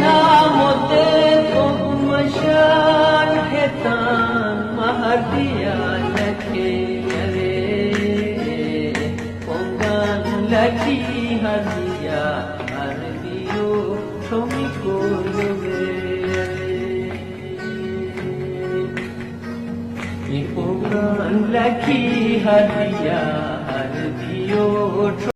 নামতে মশান হেতান মাহাদিয়া লখে রে পঙ্গান লখি হাদিয়া আর দিও তুমি করবে পঙ্গান লখি হাদিয়া আর দিও